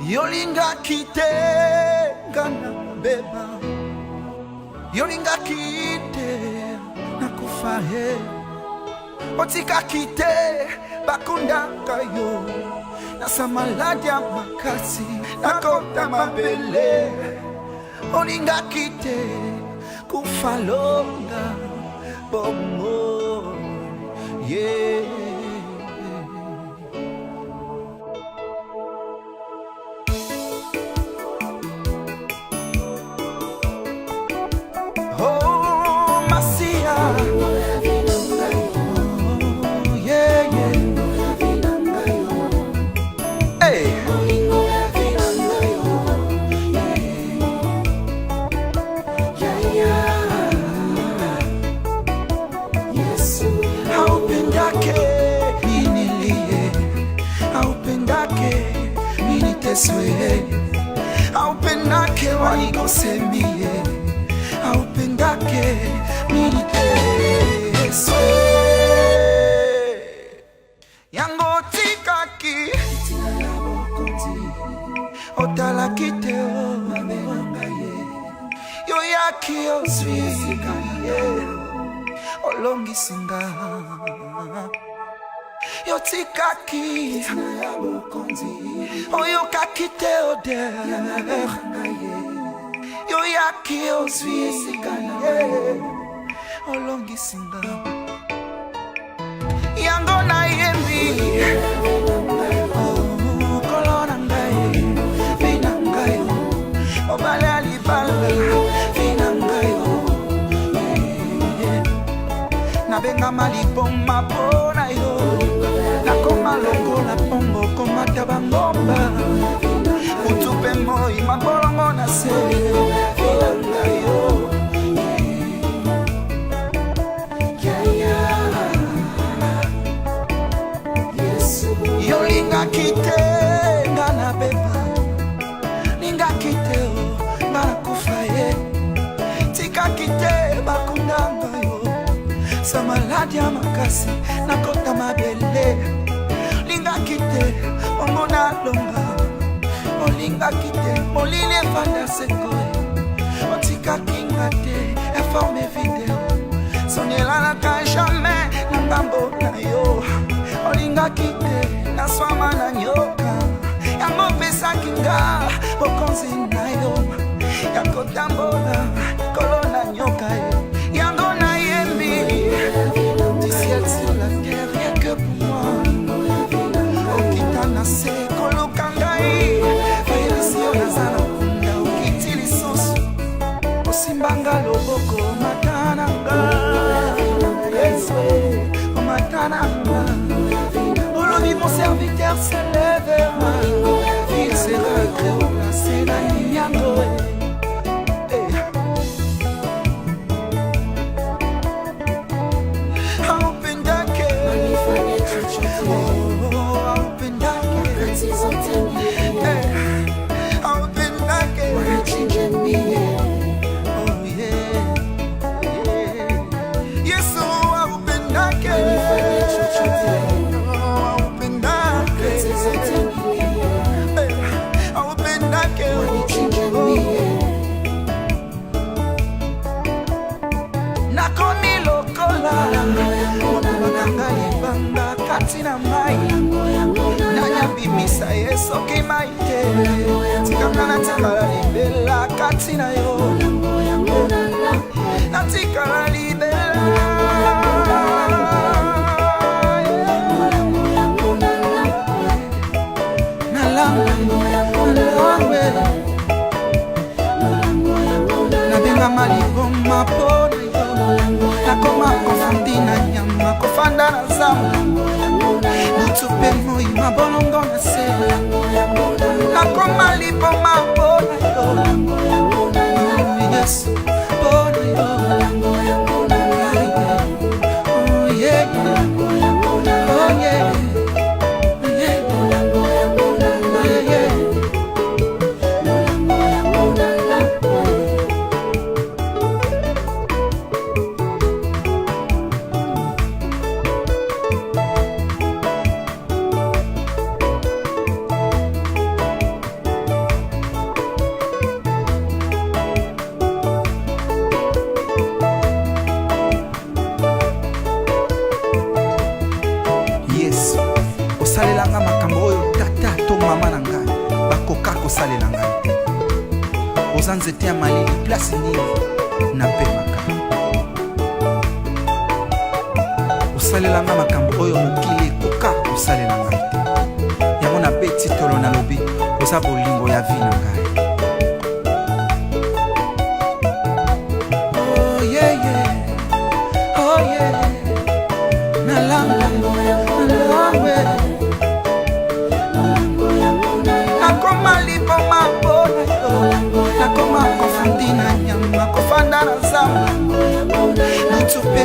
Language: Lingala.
yolinga kitenga na beba, yolinga kite na kufahe, otika kite bakundaka yo, nasa maladi ya makasi nakota mabele, olinga kite kufalonga bomo, yeah. Aupendake wanikosemie, aupendake miniteswe, yango tikaki otala kiteo mabengaye, yo yaki oswikaye olongisinga, yo tikaki oyo kakite ode, yo yaki oswikaye olongisinga, yango na yembi kolona ngai vina ngai obale alibala vina ngai nabenga malipoma pona yo nakoma longo na pongo komata bangomba utupe moi mabolongo na se vina ngai yo yolinga kite ngana beba, linga kite o ngana kufaye, tika kite bakundanga yo, sa maladi ya makasi nakota mabele, linga kite omona longa, olinga kite moline fanda sekoe, otika kinga te informe video, sonyela naka jamais na ngambo na yo, olinga kite naswama na nyoka, yango pesa kinga bokonzi na yo, yako tambola kolona nyoka, yango na yembi du ciel sur la terre, rien que pour moi, okita na se koluka ngai, vairisio nazana kunda, okiti lisusu osimbanga loboko matananga, Yeswe matananga. Mon serviteur se lèvera, il sera créé la Niango. Aupendake, na mai nanya bimisa yeso ke maite tikana tikala libela katina yo na tikala libela na langwe na benga maliboma pona yo na koma kofandina nyama kofanda na zamu utupe moi mabolongo na se nakoma lipoma pona yo, yes pona yo, oh yeah, oh yeah. kosalela ngai te. Oza nzete ya malili place nini napemaka. Osalela nga makambo oyo mokili ekoka kosalela ngai te. Yango na beti tolo na lobi oza bolingo ya vi na ngai. Oh yeah yeah, oh yeah. Nakoma liboma mpona yo, nakoma kofandi na nyama, kofanda na zamba, lutu pe